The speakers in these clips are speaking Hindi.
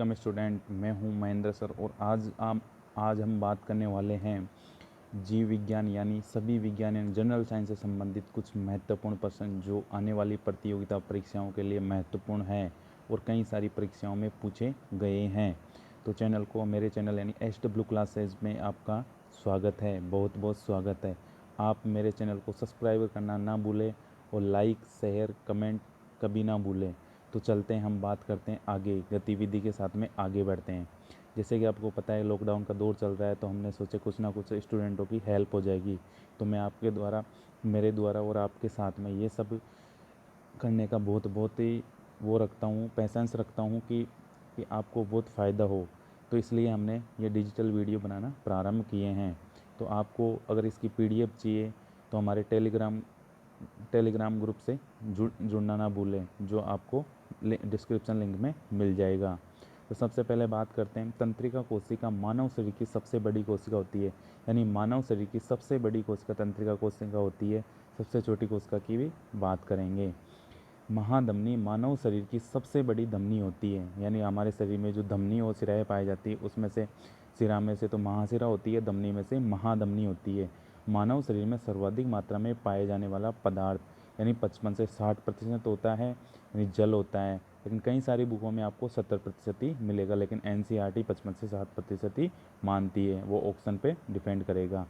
वेलकम स्टूडेंट, मैं हूं महेंद्र सर और आज हम बात करने वाले हैं जीव विज्ञान यानी सभी विज्ञान यानी जनरल साइंस से संबंधित कुछ महत्वपूर्ण प्रश्न जो आने वाली प्रतियोगिता परीक्षाओं के लिए महत्वपूर्ण हैं और कई सारी परीक्षाओं में पूछे गए हैं। तो मेरे चैनल यानी SW क्लासेज में आपका स्वागत है, बहुत बहुत स्वागत है। आप मेरे चैनल को सब्सक्राइब करना ना भूलें और लाइक शेयर कमेंट कभी ना भूलें। तो चलते हैं, हम बात करते हैं आगे, गतिविधि के साथ में आगे बढ़ते हैं। जैसे कि आपको पता है लॉकडाउन का दौर चल रहा है, तो हमने सोचा कुछ ना कुछ स्टूडेंटों की हेल्प हो जाएगी। तो मैं मेरे द्वारा और आपके साथ में ये सब करने का बहुत ही पैसेंस रखता हूँ कि आपको बहुत फ़ायदा हो। तो इसलिए हमने ये डिजिटल वीडियो बनाना प्रारंभ किए हैं। तो आपको अगर इसकी PDF चाहिए तो हमारे टेलीग्राम ग्रुप से जुड़ना ना भूलें, जो आपको डिस्क्रिप्शन लिंक में मिल जाएगा। तो सबसे पहले बात करते हैं, तंत्रिका कोशिका मानव शरीर की सबसे बड़ी कोशिका होती है, यानी मानव शरीर की सबसे बड़ी कोशिका तंत्रिका कोशिका होती है। सबसे छोटी कोशिका की भी बात करेंगे। महाधमनी मानव शरीर की सबसे बड़ी धमनी होती है, यानी हमारे शरीर में जो धमनी और सिराएँ पाई जाती है उसमें से सिरा में से तो महासिरा होती है, धमनी में से महाधमनी होती है। मानव शरीर में सर्वाधिक मात्रा में पाए जाने वाला पदार्थ यानी 55 से 60% होता है, यानी जल होता है। लेकिन कई सारी बुकों में आपको 70% ही मिलेगा, लेकिन NCERT 55 से 60% ही मानती है, वो ऑप्शन पे डिपेंड करेगा।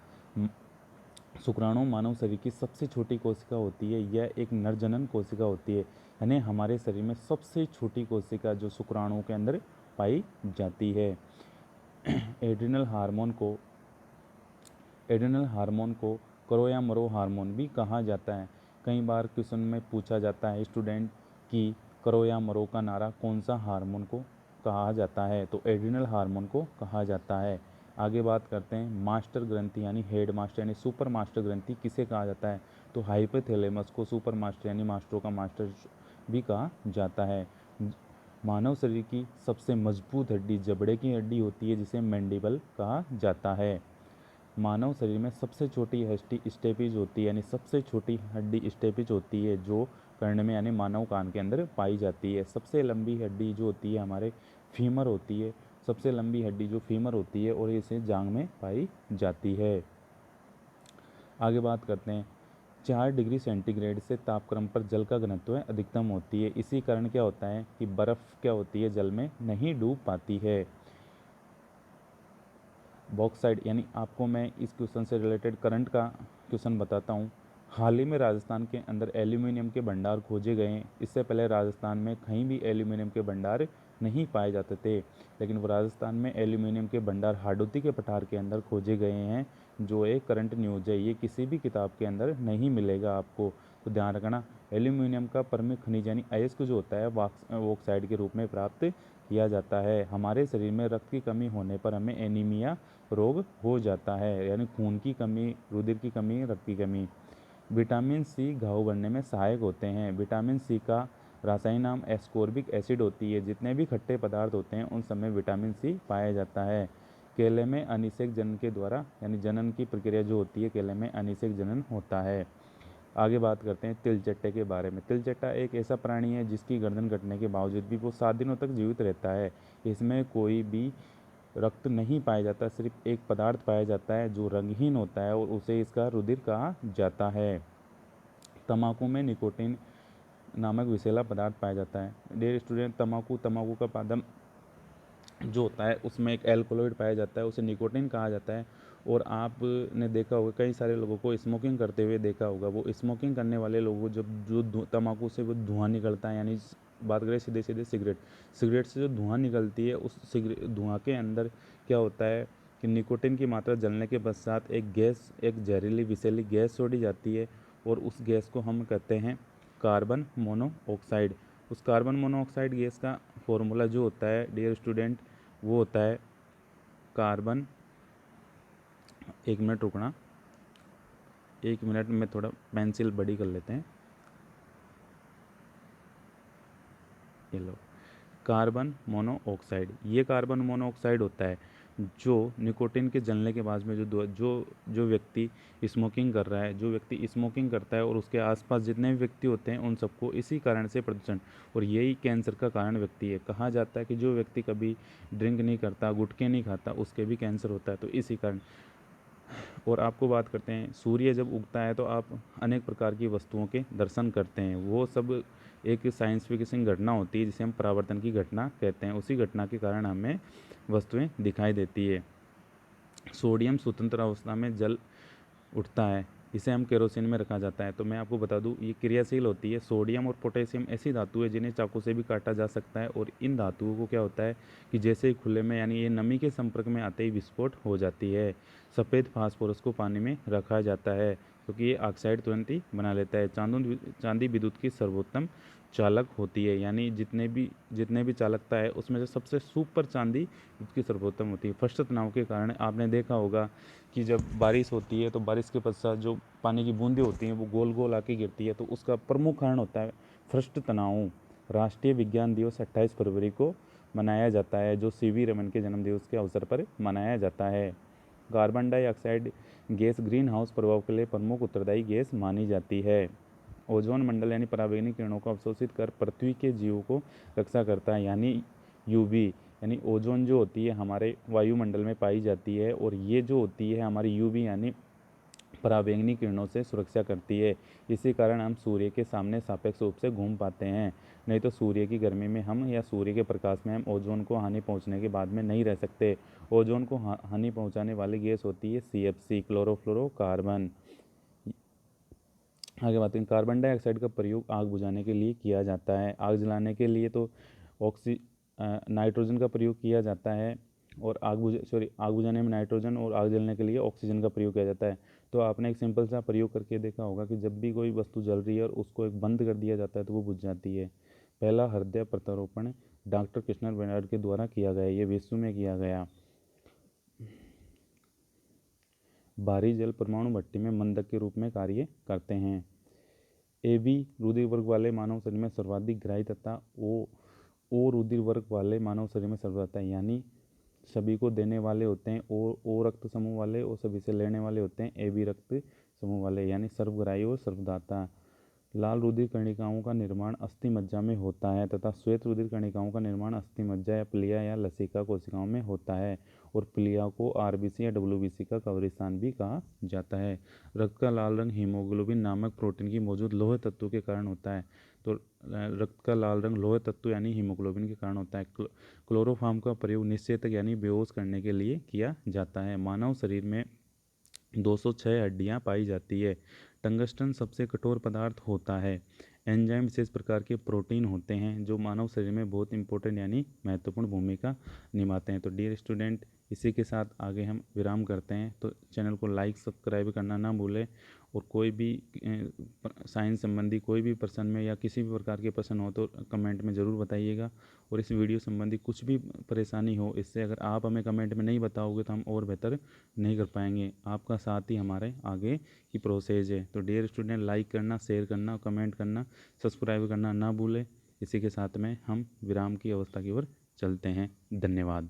शुक्राणु मानव शरीर की सबसे छोटी कोशिका होती है, यह एक नरजनन कोशिका होती है, यानी हमारे शरीर में सबसे छोटी कोशिका जो शुक्राणु के अंदर पाई जाती है। एड्रिनल हार्मोन को करो या मरो हार्मोन भी कहा जाता है। कई बार क्वेश्चन में पूछा जाता है स्टूडेंट कि करो या मरो का नारा कौन सा हार्मोन को कहा जाता है, तो एड्रिनल हार्मोन को कहा जाता है। आगे बात करते हैं, मास्टर ग्रंथि यानी हेड मास्टर यानी सुपर मास्टर ग्रंथि किसे कहा जाता है, तो हाइपोथैलेमस को सुपर मास्टर यानी मास्टरों का मास्टर भी कहा जाता है। मानव शरीर की सबसे मजबूत हड्डी जबड़े की हड्डी होती है, जिसे मैंडिबल कहा जाता है। मानव शरीर में सबसे छोटी हड्डी स्टेपिज होती है, यानी सबसे छोटी हड्डी स्टेपिज होती है, जो कर्ण में यानी मानव कान के अंदर पाई जाती है। सबसे लंबी हड्डी जो होती है हमारे फीमर होती है, सबसे लंबी हड्डी जो फीमर होती है और इसे जांग में पाई जाती है। आगे बात करते हैं, 4 डिग्री सेंटीग्रेड से तापक्रम पर जल का घनत्व अधिकतम होती है। इसी कारण क्या होता है कि बर्फ़ क्या होती है, जल में नहीं डूब पाती है। बॉक्साइड यानी आपको मैं इस क्वेश्चन से रिलेटेड करंट का क्वेश्चन बताता हूँ। हाल ही में राजस्थान के अंदर एल्यूमिनियम के भंडार खोजे गए हैं। इससे पहले राजस्थान में कहीं भी एल्यूमिनियम के भंडार नहीं पाए जाते थे, लेकिन वो राजस्थान में एल्यूमिनियम के भंडार हाडोती के पठार के अंदर खोजे गए हैं, जो एक करंट न्यूज है। ये किसी भी किताब के अंदर नहीं मिलेगा आपको, तो ध्यान रखना। एल्यूमिनियम का प्रमुख खनिज यानी अयस्क जो होता है ऑक्साइड के रूप में प्राप्त किया जाता है। हमारे शरीर में रक्त की कमी होने पर हमें एनीमिया रोग हो जाता है, यानी खून की कमी, रुधिर की कमी, रक्त की कमी। विटामिन सी घाव भरने में सहायक होते हैं। विटामिन सी का रासायनिक नाम एस्कोर्बिक एसिड होती है। जितने भी खट्टे पदार्थ होते हैं उन सब में विटामिन सी पाया जाता है। केले में अनिषेक जनन के द्वारा यानी जनन की प्रक्रिया जो होती है, केले में अनिषेक जनन होता है। आगे बात करते हैं तिलचट्टे के बारे में। तिलचट्टा एक ऐसा प्राणी है जिसकी गर्दन कटने के बावजूद भी वो 7 दिनों तक जीवित रहता है। इसमें कोई भी रक्त नहीं पाया जाता, सिर्फ एक पदार्थ पाया जाता है जो रंगहीन होता है और उसे इसका रुधिर कहा जाता है। तंबाकू में निकोटीन नामक विषैला पदार्थ पाया जाता है। डियर स्टूडेंट, तंबाकू का पादप जो होता है उसमें एक एल्कोलॉइड पाया जाता है, उसे निकोटीन कहा जाता है। और आपने देखा होगा कई सारे लोगों को स्मोकिंग करते हुए देखा होगा। वो स्मोकिंग करने वाले लोगों को जो तंबाकू से वो धुआं निकलता है, यानी बात करें सीधे सीधे सिगरेट से जो धुआं निकलती है, उस धुआं के अंदर क्या होता है कि निकोटीन की मात्रा जलने के पश्चात एक जहरीली विषैली गैस छोड़ी जाती है, और उस गैस को हम कहते हैं कार्बन मोनोऑक्साइड। उस कार्बन मोनोऑक्साइड गैस का फॉर्मूला जो होता है डियर स्टूडेंट, वो होता है कार्बन, 1 मिनट रुकना, 1 मिनट में थोड़ा पेंसिल बड़ी कर लेते हैं। ये लो, कार्बन मोनोऑक्साइड, ये कार्बन मोनोऑक्साइड होता है। जो निकोटिन के जलने के बाद में जो व्यक्ति स्मोकिंग कर रहा है, जो व्यक्ति स्मोकिंग करता है और उसके आसपास जितने भी व्यक्ति होते हैं उन सबको इसी कारण से प्रदूषण, और यही कैंसर का कारण व्यक्ति है। कहा जाता है कि जो व्यक्ति कभी ड्रिंक नहीं करता, गुटखे नहीं खाता, उसके भी कैंसर होता है, तो इसी कारण। और आपको बात करते हैं, सूर्य जब उगता है तो आप अनेक प्रकार की वस्तुओं के दर्शन करते हैं। वो सब एक साइंस फिक्शन घटना होती है जिसे हम परावर्तन की घटना कहते हैं। उसी घटना के कारण हमें वस्तुएं दिखाई देती है। सोडियम स्वतंत्र अवस्था में जल उठता है, इसे हम केरोसिन में रखा जाता है। तो मैं आपको बता दूं, ये क्रियाशील होती है। सोडियम और पोटेशियम ऐसी धातु है जिन्हें चाकू से भी काटा जा सकता है, और इन धातुओं को क्या होता है कि जैसे ही खुले में यानी ये नमी के संपर्क में आते ही विस्फोट हो जाती है। सफ़ेद फास्फोरस को पानी में रखा जाता है क्योंकि ये ऑक्साइड तुरंत ही बना लेता है। चांदी विद्युत की सर्वोत्तम चालक होती है, यानी जितने भी चालकता है उसमें से सबसे सुपर चांदी उसकी सर्वोत्तम होती है। फर्स्ट तनाव के कारण आपने देखा होगा कि जब बारिश होती है तो बारिश के पश्चात जो पानी की बूंदें होती हैं वो गोल गोल आके गिरती है, तो उसका प्रमुख कारण होता है फर्स्ट तनाव। राष्ट्रीय विज्ञान दिवस 28 फरवरी को मनाया जाता है, जो सीवी रमन के जन्मदिवस के अवसर पर मनाया जाता है। Carbon dioxide gas green house प्रभाव के लिए प्रमुख उत्तरदायी गैस मानी जाती है। ओजोन मंडल यानी पराबैंगनी किरणों को अवशोषित कर पृथ्वी के जीवों को रक्षा करता है, यानी यूवी, यानी ओजोन जो होती है हमारे वायुमंडल में पाई जाती है, और ये जो होती है हमारी यूवी यानी पराबैंगनी किरणों से सुरक्षा करती है। इसी कारण हम सूर्य के सामने सापेक्ष रूप से घूम पाते हैं, नहीं तो सूर्य की गर्मी में हम या सूर्य के प्रकाश में हम ओजोन को हानि पहुंचने के बाद में नहीं रह सकते। ओजोन को हानि पहुंचाने वाली गैस होती है CFC, क्लोरोफ्लोरोकार्बन। आगे बात करें, कार्बन डाइऑक्साइड का प्रयोग आग बुझाने के लिए किया जाता है। आग जलाने के लिए तो नाइट्रोजन का प्रयोग किया जाता है, और आग बुझाने में नाइट्रोजन, और आग जलने के लिए ऑक्सीजन का प्रयोग किया जाता है। तो आपने एक सिंपल सा प्रयोग करके देखा होगा कि जब भी कोई वस्तु जल रही है और उसको एक बंद कर दिया जाता है तो वो बुझ जाती है। पहला हृदय प्रत्यारोपण डॉक्टर कृष्णन बेनार्ड के द्वारा किया गया, ये विश्व में किया गया। भारी जल परमाणु भट्टी में मंदक के रूप में कार्य करते हैं। AB रुधिर वर्ग वाले मानव शरीर में सर्वाधिक ग्राही तथा O रुधिर वर्ग वाले मानव शरीर में सर्वाधिक है, यानी सभी को देने वाले होते हैं O रक्त समूह वाले, और सभी से लेने वाले होते हैं AB रक्त समूह वाले, यानी सर्वग्राही और सर्वदाता। लाल रुधिर कणिकाओं का निर्माण अस्थि मज्जा में होता है तथा श्वेत रुधिर कणिकाओं का निर्माण अस्थि मज्जा या प्लिया या लसिका कोशिकाओं में होता है, और प्लिया को RBC या WBC का कब्रिस्तान भी कहा जाता है। रक्त का लाल रंग हीमोग्लोबिन नामक प्रोटीन की मौजूद लौह तत्व के कारण होता है। तो रक्त का लाल रंग लौह तत्व यानी हीमोग्लोबिन के कारण होता है। क्लोरोफॉर्म का प्रयोग निषेचक यानी बेहोश करने के लिए किया जाता है। मानव शरीर में 206 हड्डियां पाई जाती है। टंगस्टन सबसे कठोर पदार्थ होता है। एंजाइम विशेष प्रकार के प्रोटीन होते हैं जो मानव शरीर में बहुत इंपॉर्टेंट यानी महत्वपूर्ण भूमिका निभाते हैं। तो डियर स्टूडेंट, इसी के साथ आगे हम विराम करते हैं। तो चैनल को लाइक सब्सक्राइब करना ना भूलें, और कोई भी साइंस संबंधी कोई भी प्रश्न में या किसी भी प्रकार के प्रश्न हो तो कमेंट में ज़रूर बताइएगा। और इस वीडियो संबंधी कुछ भी परेशानी हो, इससे अगर आप हमें कमेंट में नहीं बताओगे तो हम और बेहतर नहीं कर पाएंगे। आपका साथ ही हमारे आगे की प्रोसेस है। तो डियर स्टूडेंट, लाइक करना, शेयर करना, कमेंट करना, सब्सक्राइब करना ना भूलें। इसी के साथ में हम विराम की अवस्था की ओर चलते हैं। धन्यवाद।